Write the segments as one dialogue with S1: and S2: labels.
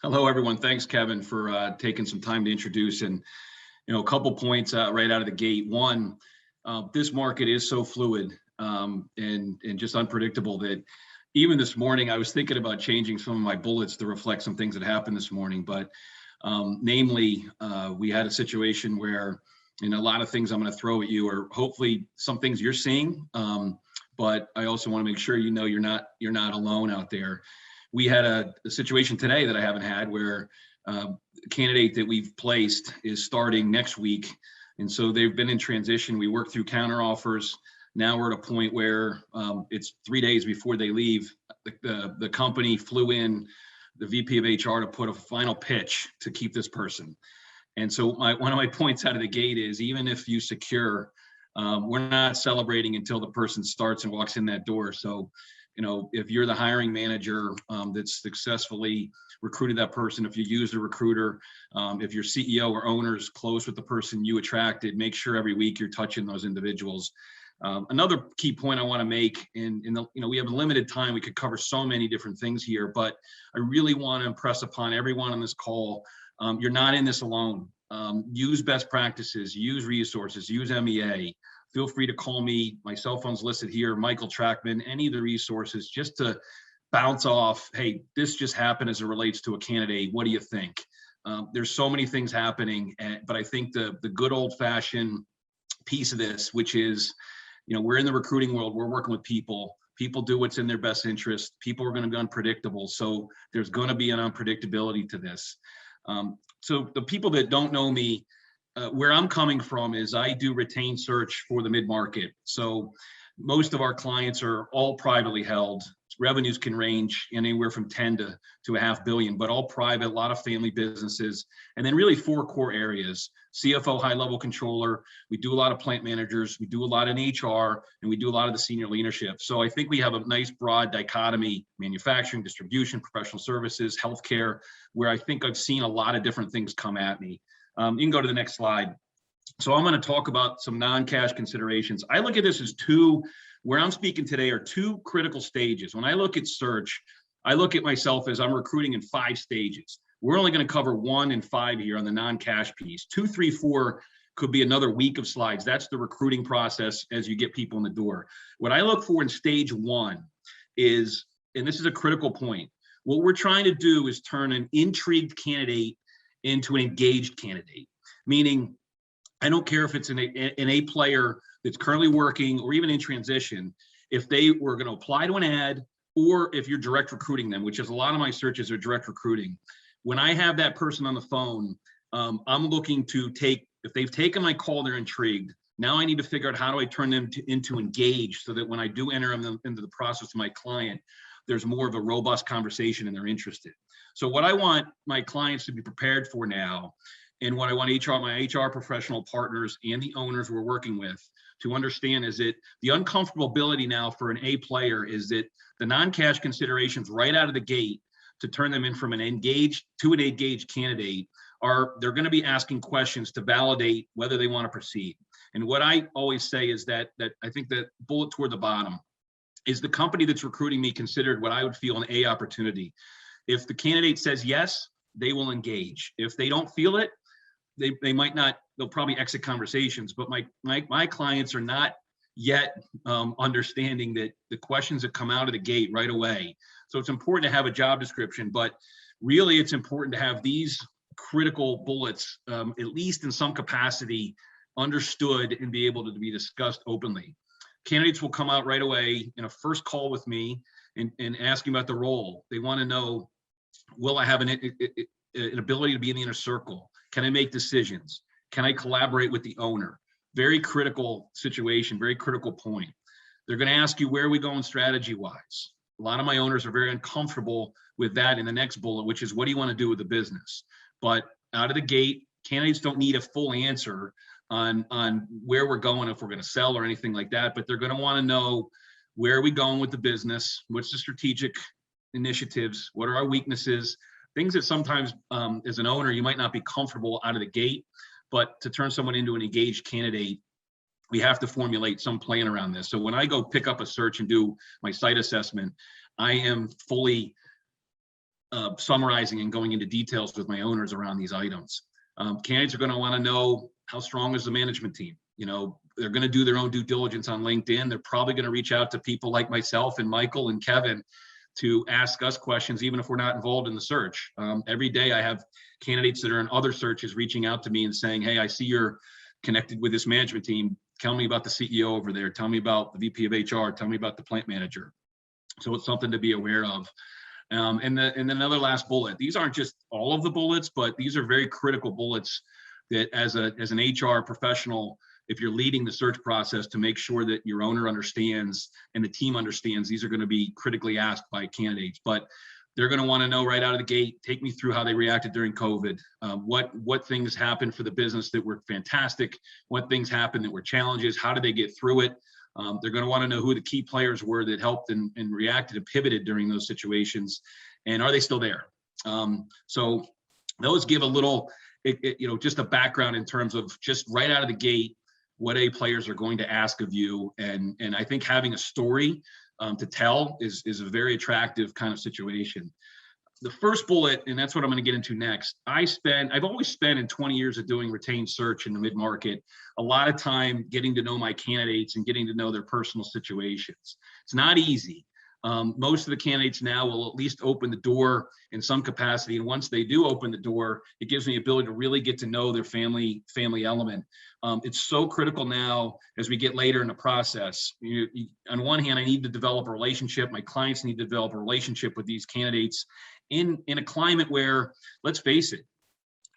S1: Hello, everyone. Thanks, Kevin, for taking some time to introduce. And a couple points right out of the gate. One, this market is so fluid and just unpredictable that even this morning I was thinking about changing some of my bullets to reflect some things that happened this morning. But namely, we had a situation where, a lot of things I'm going to throw at you are hopefully some things you're seeing. But I also want to make sure you're not alone out there. We had a situation today that I haven't had where a candidate that we've placed is starting next week. And so they've been in transition. We worked through counter offers. Now we're at a point where it's 3 days before they leave. The company flew in the VP of HR to put a final pitch to keep this person. And so one of my points out of the gate is, even if you secure, we're not celebrating until the person starts and walks in that door. So if you're the hiring manager that's successfully recruited that person, if you use a recruiter, if your CEO or owner is close with the person you attracted, make sure every week you're touching those individuals. Another key point I want to make, we have a limited time, we could cover so many different things here, but I really want to impress upon everyone on this call, you're not in this alone. Use best practices, use resources, use MEA. Feel free to call me. My cell phone's listed here, Michael Trackman, any of the resources, just to bounce off, hey, this just happened as it relates to a candidate. What do you think? There's so many things happening, but I think the good old fashioned piece of this, which is, we're in the recruiting world, we're working with people. People do what's in their best interest. People are going to be unpredictable. So there's going to be an unpredictability to this. So the people that don't know me, where I'm coming from is I do retained search for the mid-market. So most of our clients are all privately held. Revenues can range anywhere from 10 to a half billion, but all private, a lot of family businesses. And then really 4 core areas: CFO, high-level controller. We do a lot of plant managers. We do a lot in HR, and we do a lot of the senior leadership. So I think we have a nice broad dichotomy: manufacturing, distribution, professional services, healthcare, where I think I've seen a lot of different things come at me. You can go to the next slide. So I'm going to talk about some non-cash considerations. I look at this as where I'm speaking today are 2 critical stages. When I look at search, I look at myself as I'm recruiting in 5 stages. We're only going to cover 1 and 5 here on the non-cash piece. 2, 3, 4 could be another week of slides. That's the recruiting process as you get people in the door. What I look for in stage 1 is, and this is a critical point, what we're trying to do is turn an intrigued candidate into an engaged candidate. Meaning, I don't care if it's an A player that's currently working or even in transition, if they were going to apply to an ad, or if you're direct recruiting them, which is a lot of my searches are direct recruiting. When I have that person on the phone, I'm looking to if they've taken my call, they're intrigued. Now I need to figure out, how do I turn them into engaged, so that when I do enter them into the process of my client, there's more of a robust conversation and they're interested. So what I want my clients to be prepared for now, and what I want my HR professional partners and the owners we're working with to understand, is that the uncomfortability now for an A player is that the non-cash considerations right out of the gate to turn them in from an engaged to an engaged candidate they're going to be asking questions to validate whether they want to proceed. And what I always say is that I think that bullet toward the bottom is, the company that's recruiting me considered what I would feel an A opportunity. If the candidate says yes, they will engage. If they don't feel it, they might not, they'll probably exit conversations. But my clients are not yet understanding that the questions that come out of the gate right away. So it's important to have a job description, but really it's important to have these critical bullets, at least in some capacity, understood and be able to be discussed openly. Candidates will come out right away in a first call with me and asking about the role. They want to know, will I have an ability to be in the inner circle? Can I make decisions? Can I collaborate with the owner? Very critical situation, very critical point. They're going to ask you, where are we going strategy-wise? A lot of my owners are very uncomfortable with that in the next bullet, which is, what do you want to do with the business? But out of the gate, candidates don't need a full answer on where we're going, if we're going to sell or anything like that, but they're going to want to know, where are we going with the business? What's the strategic initiatives? What are our weaknesses? Things that sometimes as an owner, you might not be comfortable out of the gate, but to turn someone into an engaged candidate, we have to formulate some plan around this. So when I go pick up a search and do my site assessment, I am fully summarizing and going into details with my owners around these items. Candidates are going to want to know how strong is the management team. You know, they're going to do their own due diligence on LinkedIn. They're probably going to reach out to people like myself and Michael and Kevin to ask us questions, even if we're not involved in the search. Every day I have candidates that are in other searches reaching out to me and saying, hey, I see you're connected with this management team. Tell me about the CEO over there. Tell me about the VP of HR. Tell me about the plant manager. So it's something to be aware of. And then another last bullet. These aren't just all of the bullets, but these are very critical bullets that as an HR professional, if you're leading the search process, to make sure that your owner understands and the team understands, these are going to be critically asked by candidates. But they're going to want to know right out of the gate, take me through how they reacted during COVID, what things happened for the business that were fantastic, what things happened that were challenges, how did they get through it? They're going to want to know who the key players were that helped and reacted and pivoted during those situations, and are they still there? So those give a little, just a background in terms of just right out of the gate, what A players are going to ask of you. And I think having a story to tell is a very attractive kind of situation. The first bullet, and that's what I'm going to get into next. I've always spent in 20 years of doing retained search in the mid-market, a lot of time getting to know my candidates and getting to know their personal situations. It's not easy. Most of the candidates now will at least open the door in some capacity. And once they do open the door, it gives me the ability to really get to know their family element. It's so critical now as we get later in the process. On one hand, I need to develop a relationship. My clients need to develop a relationship with these candidates in a climate where, let's face it,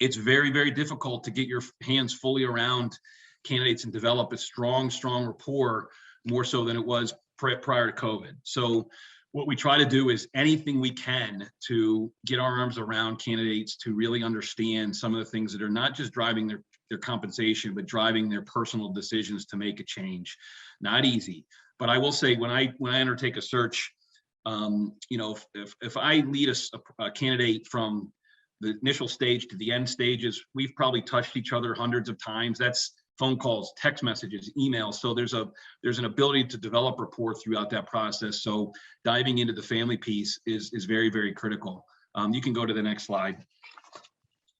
S1: it's very, very difficult to get your hands fully around candidates and develop a strong rapport, more so than it was prior to COVID. So what we try to do is anything we can to get our arms around candidates to really understand some of the things that are not just driving their compensation, but driving their personal decisions to make a change. Not easy, but I will say when I undertake a search, if I lead a candidate from the initial stage to the end stages, we've probably touched each other hundreds of times. That's phone calls, text messages, emails. So there's an ability to develop rapport throughout that process. So diving into the family piece is very, very critical. You can go to the next slide.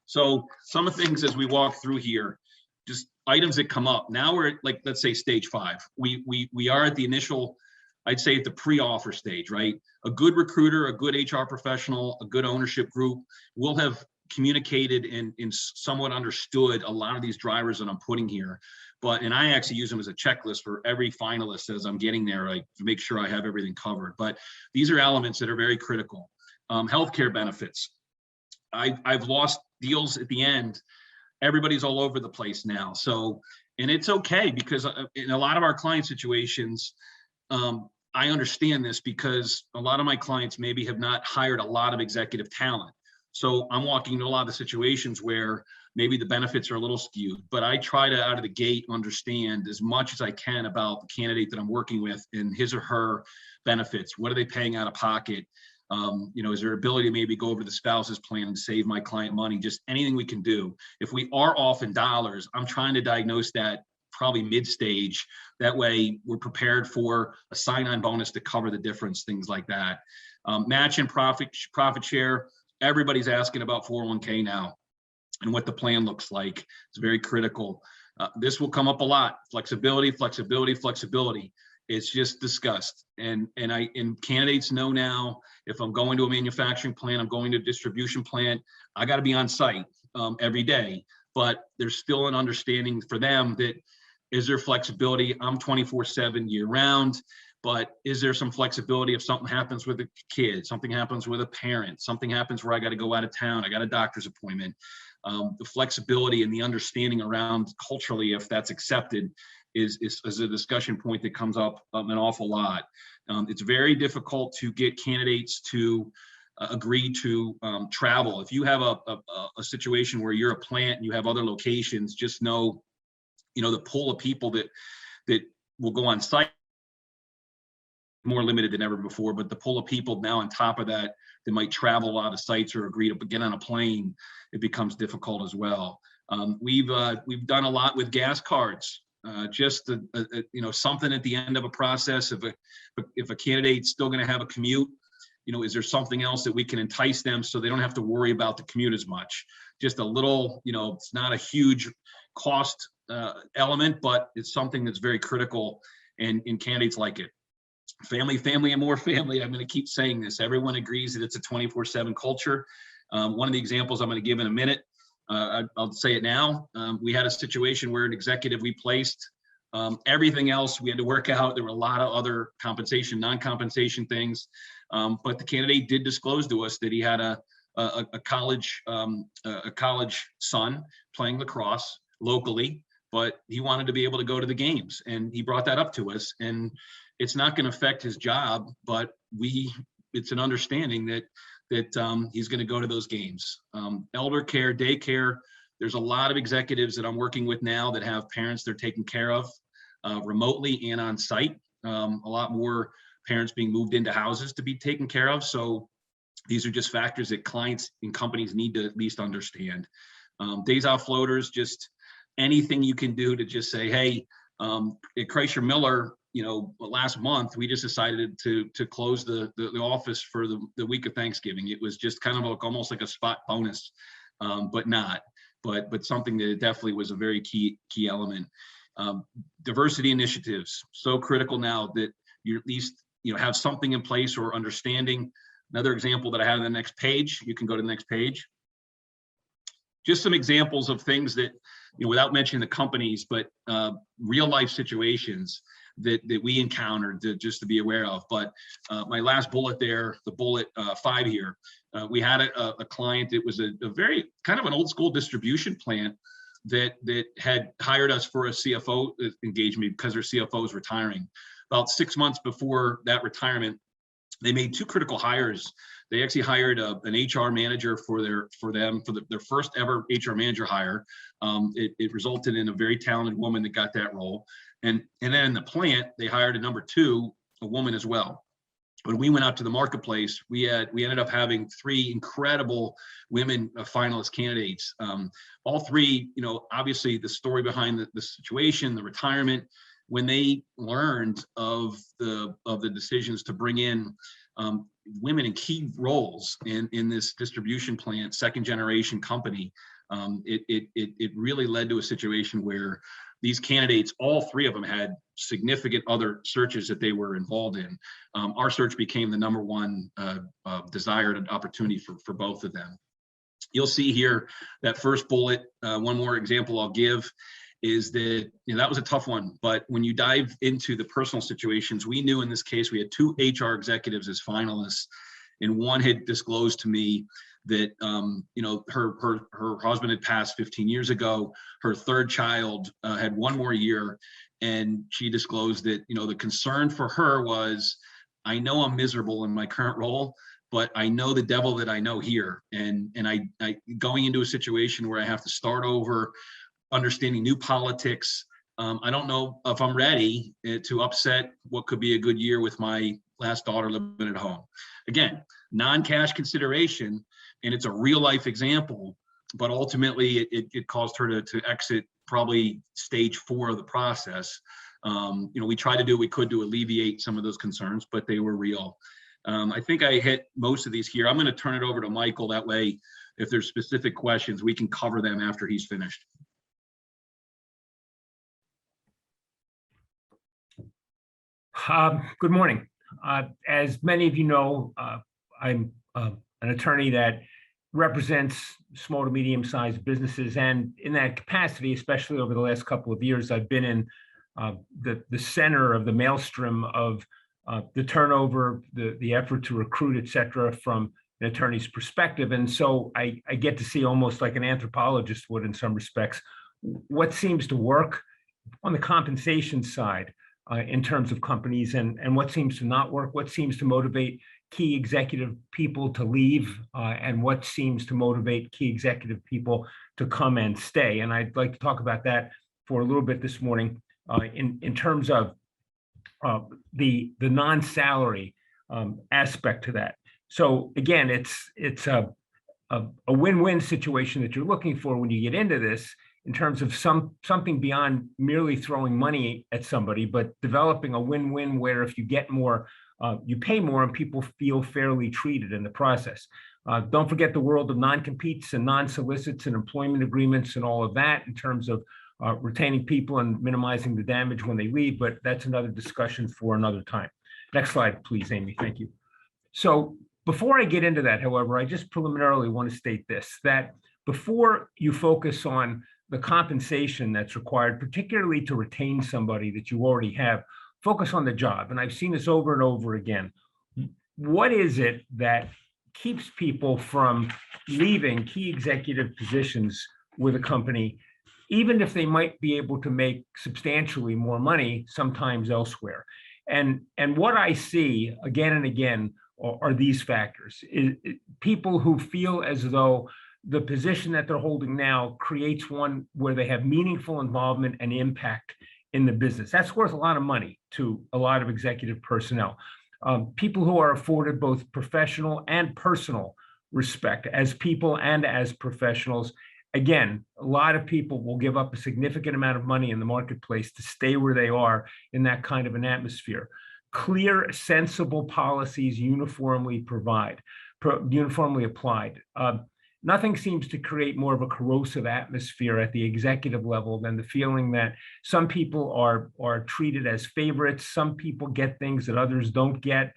S1: So some of the things as we walk through here, just items that come up. Now we're at, like, let's say stage 5. We are at the initial, I'd say at the pre-offer stage, right? A good recruiter, a good HR professional, a good ownership group will have communicated and somewhat understood a lot of these drivers that I'm putting here. And I actually use them as a checklist for every finalist as I'm getting there, like, to make sure I have everything covered. But these are elements that are very critical. Healthcare benefits. I've lost deals at the end. Everybody's all over the place now. So, and it's okay, because in a lot of our client situations, I understand this because a lot of my clients maybe have not hired a lot of executive talent. So I'm walking into a lot of the situations where maybe the benefits are a little skewed, but I try to, out of the gate, understand as much as I can about the candidate that I'm working with and his or her benefits. What are they paying out of pocket? Is there ability to maybe go over the spouse's plan and save my client money? Just anything we can do. If we are off in dollars, I'm trying to diagnose that probably mid-stage. That way we're prepared for a sign-on bonus to cover the difference, things like that. Match and profit share. Everybody's asking about 401k now and what the plan looks like. It's very critical. This will come up a lot. Flexibility. It's just discussed. And candidates know now, if I'm going to a manufacturing plant, I'm going to a distribution plant, I got to be on site every day. But there's still an understanding for them that, is there flexibility? I'm 24/7 year round, but is there some flexibility if something happens with a kid, something happens with a parent, something happens where I got to go out of town, I got a doctor's appointment. The flexibility and the understanding around culturally, if that's accepted, is a discussion point that comes up an awful lot. It's very difficult to get candidates to agree to travel. If you have a situation where you're a plant and you have other locations, just know, the pool of people that will go on site more limited than ever before, but the pool of people now on top of that might travel a lot of sites or agree to get on a plane, it becomes difficult as well. We've done a lot with gas cards. Just something at the end of a process. If a candidate's still going to have a commute, is there something else that we can entice them so they don't have to worry about the commute as much? Just a little, it's not a huge cost element, but it's something that's very critical, and candidates like it. Family, and more family. I'm going to keep saying this. Everyone agrees that it's a 24/7 culture. One of the examples I'm going to give in a minute, I'll say it now. We had a situation where an executive we placed, everything else we had to work out. There were a lot of other compensation, non-compensation things, but the candidate did disclose to us that he had a college son playing lacrosse locally, but he wanted to be able to go to the games, and he brought that up to us. And it's not going to affect his job, but it's an understanding that he's going to go to those games. Elder care, daycare. There's a lot of executives that I'm working with now that have parents they're taking care of remotely and on site. A lot more parents being moved into houses to be taken care of. So these are just factors that clients and companies need to at least understand. Days off floaters, just anything you can do to just say, hey, at Kreischer Miller, last month we just decided to close the office for the week of Thanksgiving. It was just kind of almost like a spot bonus, but something that definitely was a very key element. Diversity initiatives, so critical now that you at least have something in place or understanding. Another example that I have on the next page, you can go to the next page. Just some examples of things that, without mentioning the companies, but real life situations that we encountered just to be aware of. But my last bullet there, the bullet 5 here, we had a client that was a very kind of an old school distribution plant that had hired us for a CFO engagement because their CFO was retiring. About 6 months before that retirement, they made 2 critical hires. They actually hired an HR manager for their first ever HR manager hire. It resulted in a very talented woman that got that role. And then in the plant, they hired a number 2, a woman as well. When we went out to the marketplace, we ended up having 3 incredible women finalist candidates. All 3, obviously the story behind the situation, the retirement, when they learned of the decisions to bring in women in key roles in this distribution plant, second generation company, it really led to a situation where these candidates, all 3 of them, had significant other searches that they were involved in. Our search became the number 1 desired opportunity for both of them. You'll see here that first bullet. One more example I'll give is that that was a tough one, but when you dive into the personal situations, we knew in this case we had 2 HR executives as finalists, and one had disclosed to me that her husband had passed 15 years ago. Her 3rd child had 1 more year, and she disclosed that the concern for her was, I know I'm miserable in my current role, but I know the devil that I know here, and I going into a situation where I have to start over, understanding new politics. I don't know if I'm ready to upset what could be a good year with my last daughter living at home. Again, non-cash consideration, and it's a real life example, but ultimately it caused her to exit probably stage 4 of the process. We tried to do what we could to alleviate some of those concerns, but they were real. I think I hit most of these here. I'm going to turn it over to Michael. That way, if there's specific questions, we can cover them after he's finished.
S2: Good morning. As many of you know, I'm an attorney that represents small to medium-sized businesses, and in that capacity, especially over the last couple of years, I've been in the center of the maelstrom of the turnover, the effort to recruit, et cetera, from an attorney's perspective. And so I get to see, almost like an anthropologist would in some respects, what seems to work on the compensation side in terms of companies, and what seems to not work, what seems to motivate key executive people to leave, and what seems to motivate key executive people to come and stay. And I'd like to talk about that for a little bit this morning in terms of the non-salary aspect to that. So again, it's a win-win situation that you're looking for when you get into this, in terms of something beyond merely throwing money at somebody, but developing a win-win where if you get more you pay more and people feel fairly treated in the process. Don't forget the world of non-competes and non-solicits and employment agreements and all of that in terms of retaining people and minimizing the damage when they leave, but that's another discussion for another time. Next slide, please, Amy. Thank you. So before I get into that, however, I just preliminarily want to state this, that before you focus on the compensation that's required, particularly to retain somebody that you already have, focus on the job. And I've seen this over and over again. What is it that keeps people from leaving key executive positions with a company, even if they might be able to make substantially more money sometimes elsewhere? And what I see again and again are these factors. People who feel as though the position that they're holding now creates one where they have meaningful involvement and impact in the business. That's worth a lot of money to a lot of executive personnel. People who are afforded both professional and personal respect as people and as professionals. Again, a lot of people will give up a significant amount of money in the marketplace to stay where they are in that kind of an atmosphere. Clear, sensible policies uniformly applied. Nothing seems to create more of a corrosive atmosphere at the executive level than the feeling that some people are treated as favorites, some people get things that others don't get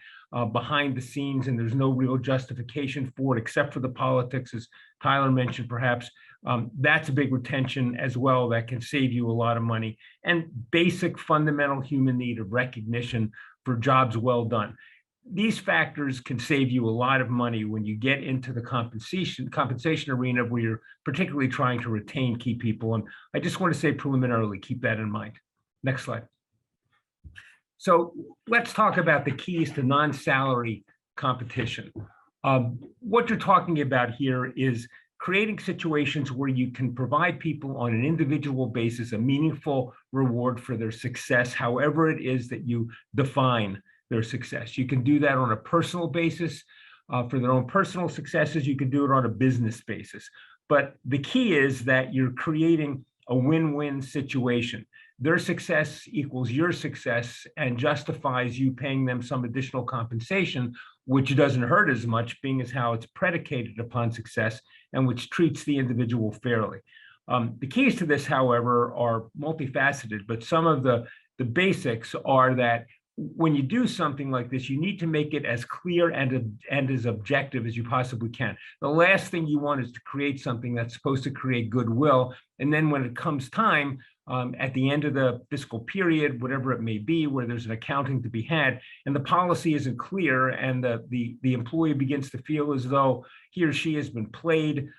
S2: behind the scenes, and there's no real justification for it except for the politics, as Tyler mentioned, perhaps. That's a big retention as well that can save you a lot of money, and basic fundamental human need of recognition for jobs well done. These factors can save you a lot of money when you get into the compensation arena where you're particularly trying to retain key people. And I just want to say preliminarily, keep that in mind. Next slide. So let's talk about the keys to non-salary competition. What you're talking about here is creating situations where you can provide people on an individual basis a meaningful reward for their success, however it is that you define their success. You can do that on a personal basis for their own personal successes. You can do it on a business basis. But the key is that you're creating a win-win situation. Their success equals your success and justifies you paying them some additional compensation, which doesn't hurt as much, being as how it's predicated upon success and which treats the individual fairly. The keys to this, however, are multifaceted, but some of the basics are that when you do something like this, you need to make it as clear and as objective as you possibly can. The last thing you want is to create something that's supposed to create goodwill. And then when it comes time, at the end of the fiscal period, whatever it may be, where there's an accounting to be had, and the policy isn't clear, and the employee begins to feel as though he or she has been played,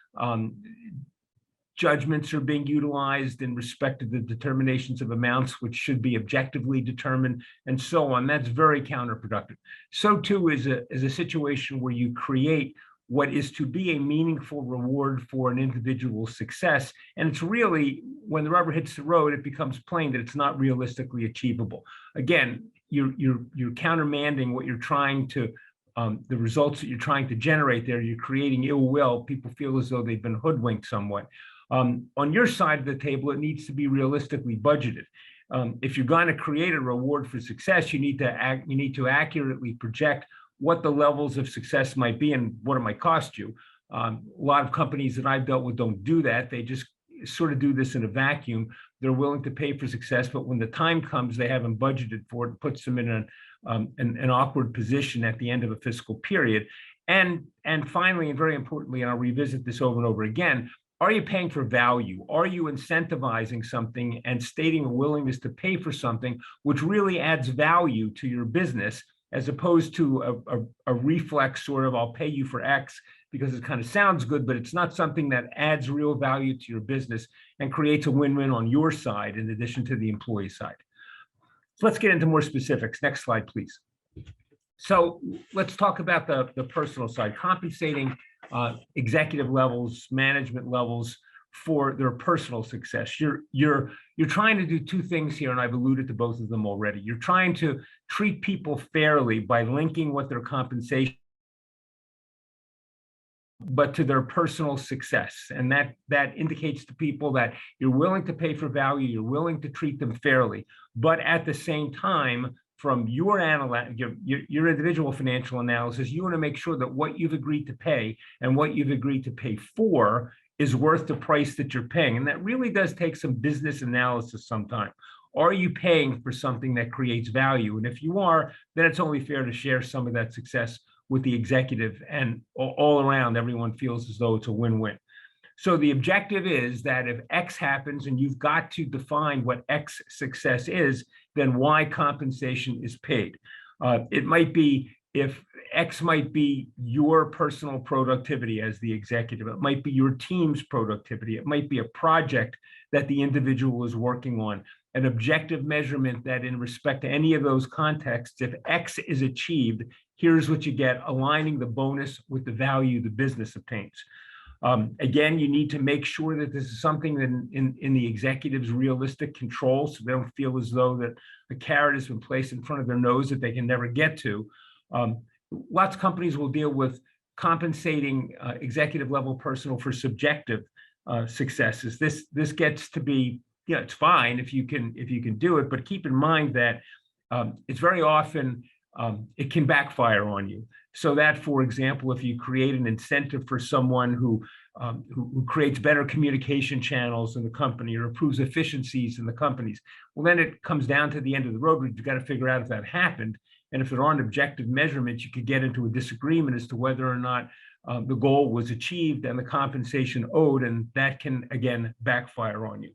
S2: judgments are being utilized in respect to the determinations of amounts which should be objectively determined, and so on. That's very counterproductive. So too is a situation where you create what is to be a meaningful reward for an individual's success. And it's really, when the rubber hits the road, it becomes plain that it's not realistically achievable. Again, you're countermanding what you're trying to, the results that you're trying to generate there. You're creating ill will. People feel as though they've been hoodwinked somewhat. On your side of the table, it needs to be realistically budgeted. If you're going to create a reward for success, you need to accurately project what the levels of success might be and what it might cost you. A lot of companies that I've dealt with don't do that. They just sort of do this in a vacuum. They're willing to pay for success, but when the time comes, they haven't budgeted for it. It puts them in an awkward position at the end of a fiscal period. And finally, and very importantly, and I'll revisit this over and over again, are you paying for value? Are you incentivizing something and stating a willingness to pay for something which really adds value to your business, as opposed to a reflex sort of, I'll pay you for X because it kind of sounds good, but it's not something that adds real value to your business and creates a win-win on your side in addition to the employee side. So let's get into more specifics. Next slide, please. So let's talk about the personal side, compensating executive levels, management levels for their personal success. You're trying to do two things here, and I've alluded to both of them already. You're trying to treat people fairly by linking what their compensation, but to their personal success. And that indicates to people that you're willing to pay for value, you're willing to treat them fairly, but at the same time, from your individual financial analysis, you want to make sure that what you've agreed to pay and what you've agreed to pay for is worth the price that you're paying. And that really does take some business analysis sometime. Are you paying for something that creates value? And if you are, then it's only fair to share some of that success with the executive, and all around, everyone feels as though it's a win-win. So the objective is that if X happens and you've got to define what X success is, then Y compensation is paid. It might be, if X might be your personal productivity as the executive, it might be your team's productivity, it might be a project that the individual is working on, an objective measurement that in respect to any of those contexts, if X is achieved, here's what you get, aligning the bonus with the value the business obtains. Again, you need to make sure that this is something that in the executive's realistic control, so they don't feel as though that the carrot has been placed in front of their nose that they can never get to. Lots of companies will deal with compensating executive level personnel for subjective successes. This gets to be, it's fine if you can do it, but keep in mind that it's very often it can backfire on you. So that, for example, if you create an incentive for someone who creates better communication channels in the company or improves efficiencies in the companies, well, then it comes down to the end of the road where you've got to figure out if that happened. And if there aren't objective measurements, you could get into a disagreement as to whether or not the goal was achieved and the compensation owed, and that can, again, backfire on you.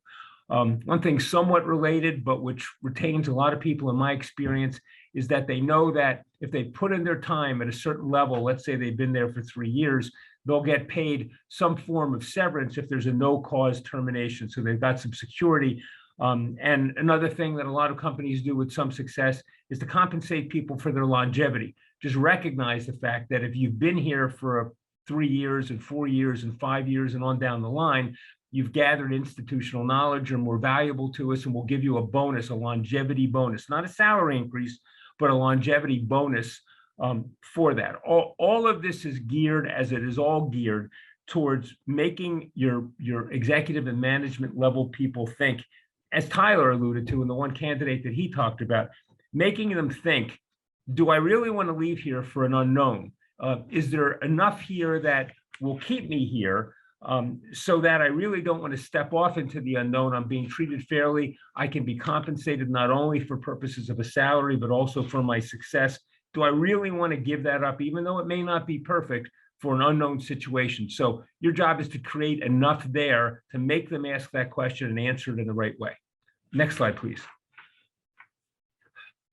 S2: One thing somewhat related, but which retains a lot of people in my experience, is that they know that if they put in their time at a certain level, let's say they've been there for 3 years, they'll get paid some form of severance if there's a no-cause termination. So they've got some security. And another thing that a lot of companies do with some success is to compensate people for their longevity. Just recognize the fact that if you've been here for 3 years and 4 years and 5 years and on down the line, you've gathered institutional knowledge, and more valuable to us, and we'll give you a bonus, a longevity bonus, not a salary increase, but a longevity bonus for that. All of this is geared, as it is all geared, towards making your executive and management level people think, as Tyler alluded to in the one candidate that he talked about, making them think, do I really want to leave here for an unknown? Is there enough here that will keep me here? So that I really don't want to step off into the unknown. I'm being treated fairly. I can be compensated not only for purposes of a salary, but also for my success. Do I really want to give that up, even though it may not be perfect, for an unknown situation? So your job is to create enough there to make them ask that question and answer it in the right way. Next slide, please.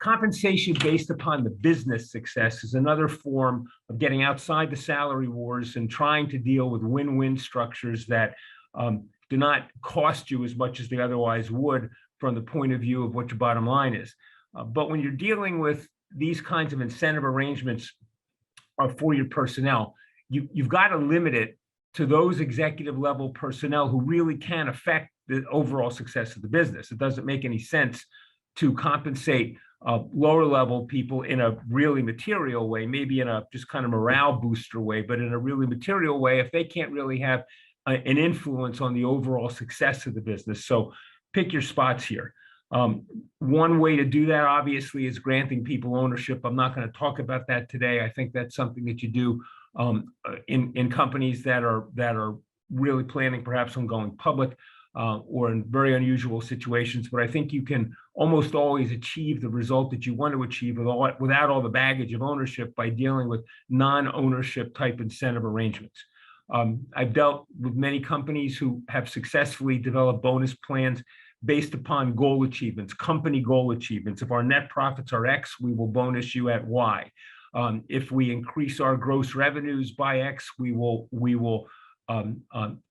S2: Compensation based upon the business success is another form of getting outside the salary wars and trying to deal with win-win structures that do not cost you as much as they otherwise would from the point of view of what your bottom line is. But when you're dealing with these kinds of incentive arrangements for your personnel, you've got to limit it to those executive level personnel who really can affect the overall success of the business. It doesn't make any sense to compensate lower level people in a really material way, maybe in a just kind of morale booster way, but in a really material way if they can't really have an influence on the overall success of the business. So pick your spots here. One way to do that, obviously, is granting people ownership. I'm not going to talk about that today. I think that's something that you do in companies that are really planning perhaps on going public, or in very unusual situations. But I think you can almost always achieve the result that you want to achieve without all the baggage of ownership by dealing with non-ownership type incentive arrangements. I've dealt with many companies who have successfully developed bonus plans based upon goal achievements, company goal achievements. If our net profits are X, we will bonus you at Y. If we increase our gross revenues by X, we will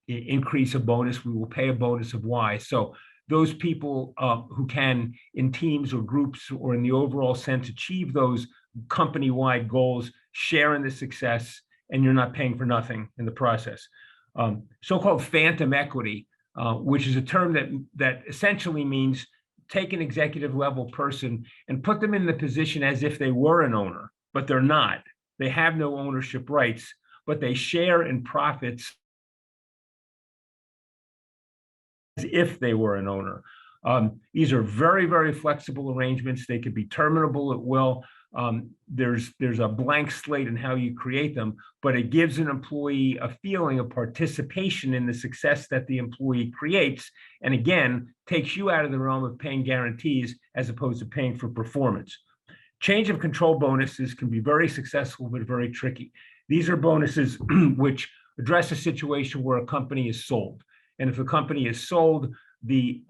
S2: increase a bonus. We will pay a bonus of Y. So those people who can, in teams or groups or in the overall sense, achieve those company-wide goals, share in the success, and you're not paying for nothing in the process. So-called phantom equity, which is a term that essentially means take an executive level person and put them in the position as if they were an owner, but they're not. They have no ownership rights, but they share in profits as if they were an owner. These are very, very flexible arrangements. They could be terminable at will. There's a blank slate in how you create them, but it gives an employee a feeling of participation in the success that the employee creates. And again, takes you out of the realm of paying guarantees as opposed to paying for performance. Change of control bonuses can be very successful, but very tricky. These are bonuses which address a situation where a company is sold. And if a company is sold, the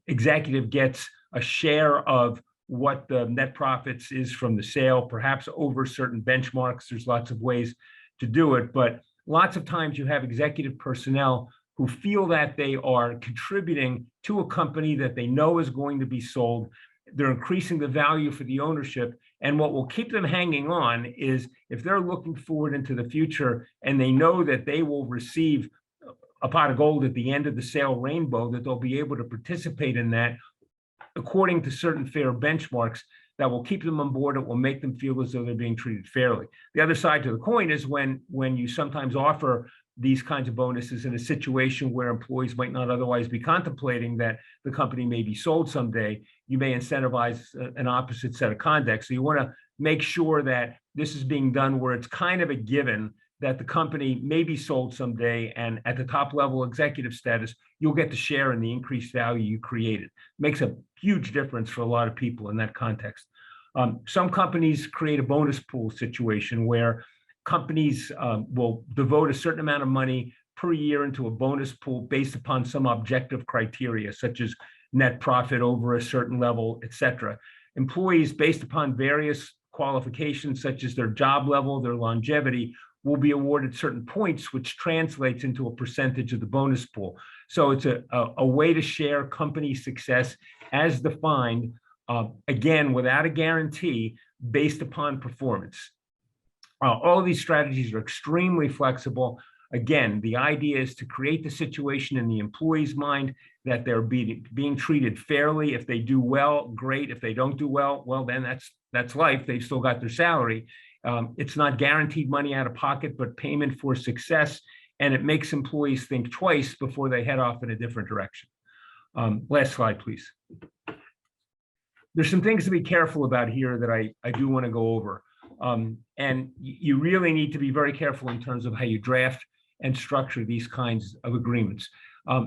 S2: executive gets a share of what the net profits is from the sale, perhaps over certain benchmarks. There's lots of ways to do it, but lots of times you have executive personnel who feel that they are contributing to a company that they know is going to be sold. They're increasing the value for the ownership. And what will keep them hanging on is if they're looking forward into the future and they know that they will receive a pot of gold at the end of the sale rainbow, that they'll be able to participate in that according to certain fair benchmarks that will keep them on board. It will make them feel as though they're being treated fairly. The other side to the coin is when you sometimes offer these kinds of bonuses in a situation where employees might not otherwise be contemplating that the company may be sold someday, you may incentivize an opposite set of conduct. So you want to make sure that this is being done where it's kind of a given that the company may be sold someday, and at the top level executive status, you'll get to share in the increased value you created. Makes a huge difference for a lot of people in that context. Some companies create a bonus pool situation where companies will devote a certain amount of money per year into a bonus pool based upon some objective criteria, such as net profit over a certain level, et cetera. Employees, based upon various qualifications, such as their job level, their longevity, will be awarded certain points, which translates into a percentage of the bonus pool. So it's a way to share company success as defined, again, without a guarantee, based upon performance. All of these strategies are extremely flexible. Again, the idea is to create the situation in the employee's mind that they're being treated fairly. If they do well, great. If they don't do well, well, then that's life. They've still got their salary. It's not guaranteed money out of pocket, but payment for success. And it makes employees think twice before they head off in a different direction. Last slide, please. There's some things to be careful about here that I do want to go over. And you really need to be very careful in terms of how you draft and structure these kinds of agreements.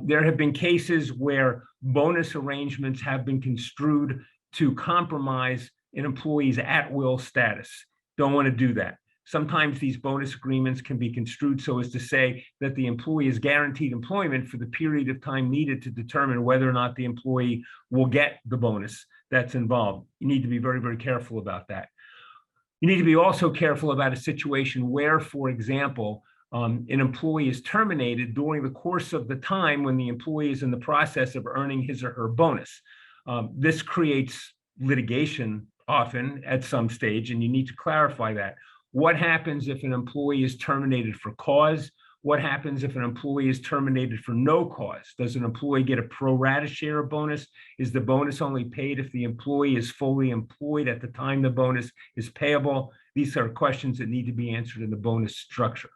S2: There have been cases where bonus arrangements have been construed to compromise an employee's at-will status. Don't want to do that. Sometimes these bonus agreements can be construed so as to say that the employee is guaranteed employment for the period of time needed to determine whether or not the employee will get the bonus that's involved. You need to be very, very careful about that. You need to be also careful about a situation where, for example, an employee is terminated during the course of the time when the employee is in the process of earning his or her bonus. This creates litigation often at some stage, and you need to clarify that. What happens if an employee is terminated for cause? What happens if an employee is terminated for no cause? Does an employee get a pro rata share of bonus? Is the bonus only paid if the employee is fully employed at the time the bonus is payable? These are questions that need to be answered in the bonus structure.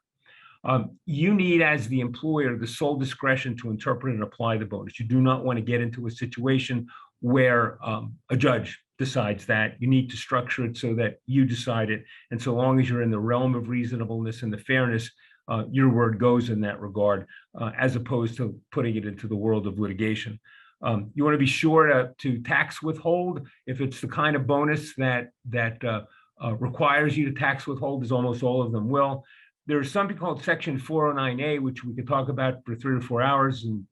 S2: You need, as the employer, the sole discretion to interpret and apply the bonus. You do not want to get into a situation where a judge decides that. You need to structure it so that you decide it. And so long as you're in the realm of reasonableness and the fairness, your word goes in that regard, as opposed to putting it into the world of litigation. You want to be sure to tax withhold if it's the kind of bonus that requires you to tax withhold, as almost all of them will. There's something called Section 409A, which we could talk about for 3 or 4 hours, and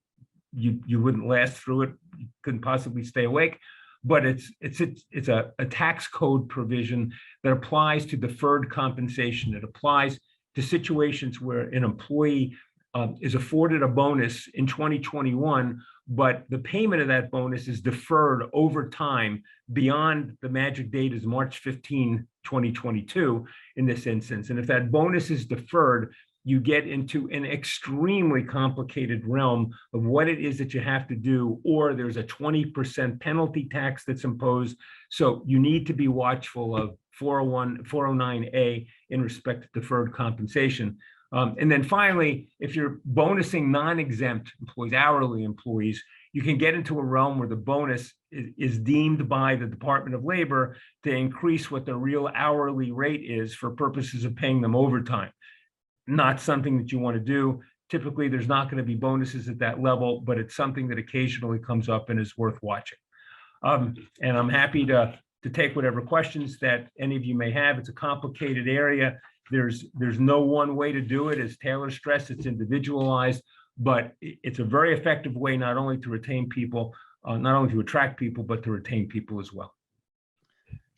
S2: you wouldn't last through it. You couldn't possibly stay awake. But it's a tax code provision that applies to deferred compensation. It applies to situations where an employee is afforded a bonus in 2021, but the payment of that bonus is deferred over time beyond the magic date is March 15, 2022 in this instance. And if that bonus is deferred, you get into an extremely complicated realm of what it is that you have to do, or there's a 20% penalty tax that's imposed. So you need to be watchful of 409A in respect to deferred compensation. And then finally, if you're bonusing non-exempt employees, hourly employees, you can get into a realm where the bonus is deemed by the Department of Labor to increase what the real hourly rate is for purposes of paying them overtime. Not something that you want to do. Typically, there's not going to be bonuses at that level, but it's something that occasionally comes up and is worth watching. And I'm happy to take whatever questions that any of you may have. It's a complicated area. There's no one way to do it. As Taylor stressed, it's individualized, but it's a very effective way not only to retain people, not only to attract people, but to retain people as well.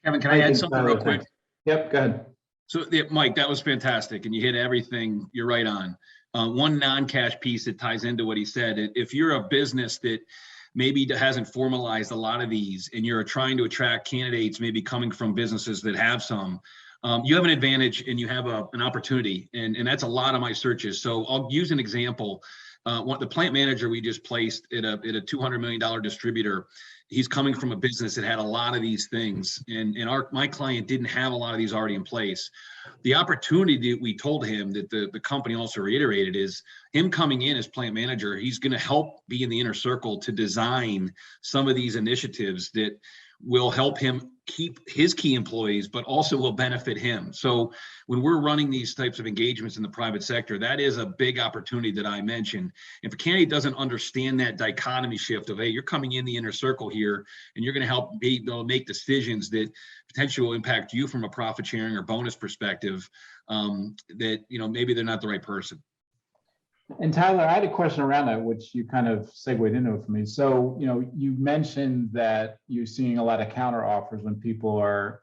S1: Kevin, can I add something real quick?
S3: Yep, go ahead.
S1: So, Mike, that was fantastic, and you hit everything. You're right on. One non-cash piece that ties into what he said. If you're a business that maybe hasn't formalized a lot of these, and you're trying to attract candidates, maybe coming from businesses that have some, you have an advantage and you have an opportunity, and that's a lot of my searches. So I'll use an example. The plant manager we just placed at a $200 million distributor, he's coming from a business that had a lot of these things, and my client didn't have a lot of these already in place. The opportunity that we told him, that the company also reiterated, is him coming in as plant manager. He's going to help be in the inner circle to design some of these initiatives that will help him keep his key employees, but also will benefit him. So when we're running these types of engagements in the private sector, that is a big opportunity that I mentioned. If a candidate doesn't understand that dichotomy shift of, hey, you're coming in the inner circle here, and you're going to help make decisions that potentially will impact you from a profit sharing or bonus perspective, that, maybe they're not the right person.
S3: And Tyler, I had a question around that, which you kind of segued into it for me. So, you mentioned that you're seeing a lot of counter offers when people are,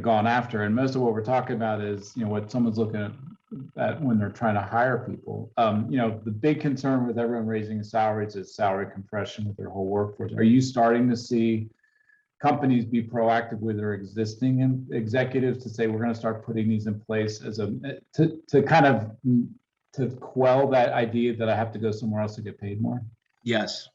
S3: gone after. And most of what we're talking about is, what someone's looking at when they're trying to hire people. The big concern with everyone raising salaries is salary compression with their whole workforce. Are you starting to see companies be proactive with their existing executives to say, we're going to start putting these in place as to quell that idea that I have to go somewhere else to get paid more?
S1: Yes.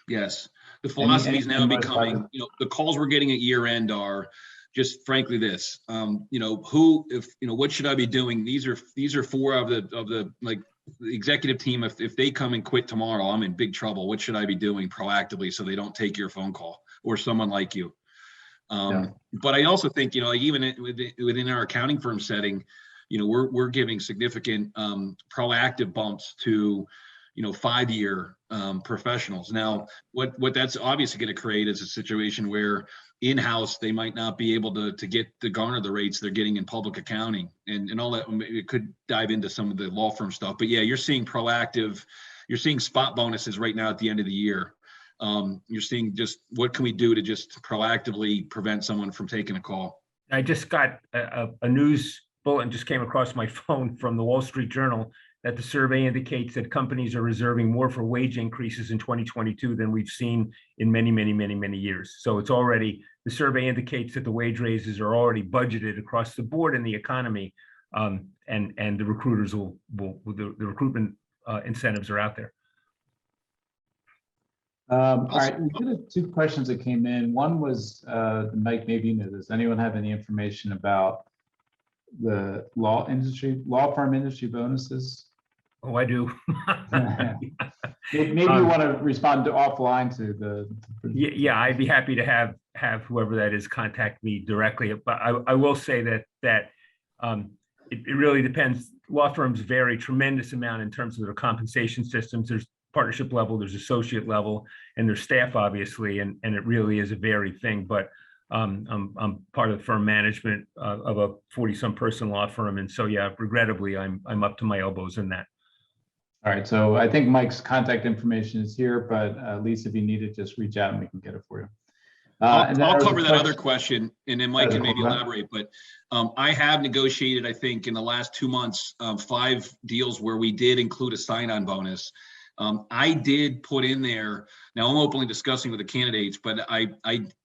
S1: The philosophy is now becoming, the calls we're getting at year end are just frankly this, what should I be doing? These are four of the executive team. If they come and quit tomorrow, I'm in big trouble. What should I be doing proactively so they don't take your phone call or someone like you? But I also think, even within our accounting firm setting, we're giving significant proactive bumps to 5-year professionals. Now, what that's obviously going to create is a situation where in-house they might not be able to garner the rates they're getting in public accounting, and all that. It could dive into some of the law firm stuff, but yeah, you're seeing spot bonuses right now at the end of the year. You're seeing just what can we do to just proactively prevent someone from taking a call.
S2: I just got a news bulletin just came across my phone from the Wall Street Journal that the survey indicates that companies are reserving more for wage increases in 2022 than we've seen in many, many, many, many years. So the survey indicates that the wage raises are already budgeted across the board in the economy, and the recruiters the recruitment incentives are out there.
S3: All right, we did have 2 questions that came in. One was, Mike, maybe you know this. Anyone have any information about the law firm industry bonuses?
S2: Oh, I do.
S3: Maybe you want to respond offline to the.
S2: Yeah, I'd be happy to have whoever that is contact me directly. But I will say that it really depends. Law firms vary tremendous amount in terms of their compensation systems. There's partnership level, there's associate level, and there's staff, obviously, and it really is a varied thing. But I'm part of the firm management of a 40-some person law firm, and so yeah, regrettably, I'm up to my elbows in that.
S3: All right, so I think Mike's contact information is here, but at least if you need it, just reach out and we can get it for you.
S1: I'll cover that other question, and then Mike can maybe elaborate. But I have negotiated, I think, in the last 2 months, 5 deals where we did include a sign-on bonus. I did put in there. Now I'm openly discussing with the candidates, but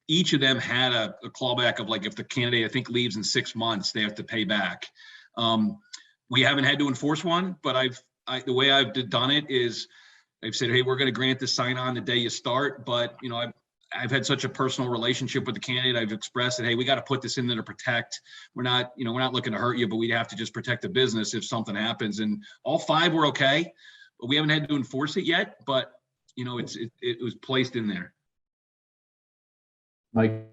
S1: each of them had a clawback of, like, if the candidate, I think, leaves in 6 months, they have to pay back. We haven't had to enforce one, but the way I've done it is I've said, hey, we're going to grant the sign on the day you start. But, I've had such a personal relationship with the candidate. I've expressed that, hey, we got to put this in there to protect. We're not looking to hurt you, but we have to just protect the business if something happens. And all 5 were okay, but we haven't had to enforce it yet. But you know, it was placed in there.
S3: Like,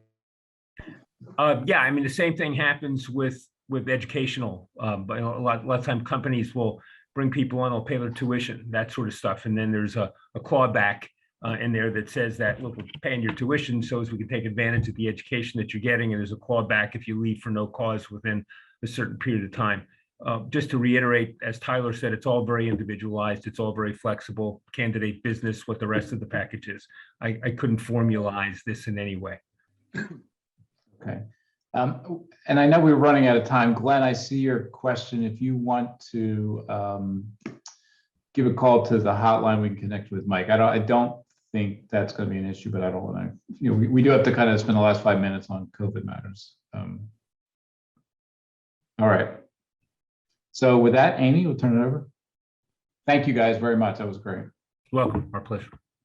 S2: Yeah, I mean, the same thing happens with educational. But a lot of time companies will bring people on, they'll pay their tuition, that sort of stuff. And then there's a clawback in there that says that, look, we're paying your tuition so as we can take advantage of the education that you're getting. And there's a clawback if you leave for no cause within a certain period of time. Just to reiterate, as Tyler said, it's all very individualized. It's all very flexible, candidate business, what the rest of the package is. I couldn't formalize this in any way.
S3: okay. And I know we're running out of time. Glenn, I see your question. If you want to give a call to the hotline, we can connect with Mike. I don't think that's going to be an issue, but I don't want to, you know, we do have to kind of spend the last 5 minutes on COVID matters. All right. So with that, Amy, we'll turn it over. Thank you guys very much. That was great.
S2: Welcome. Our pleasure.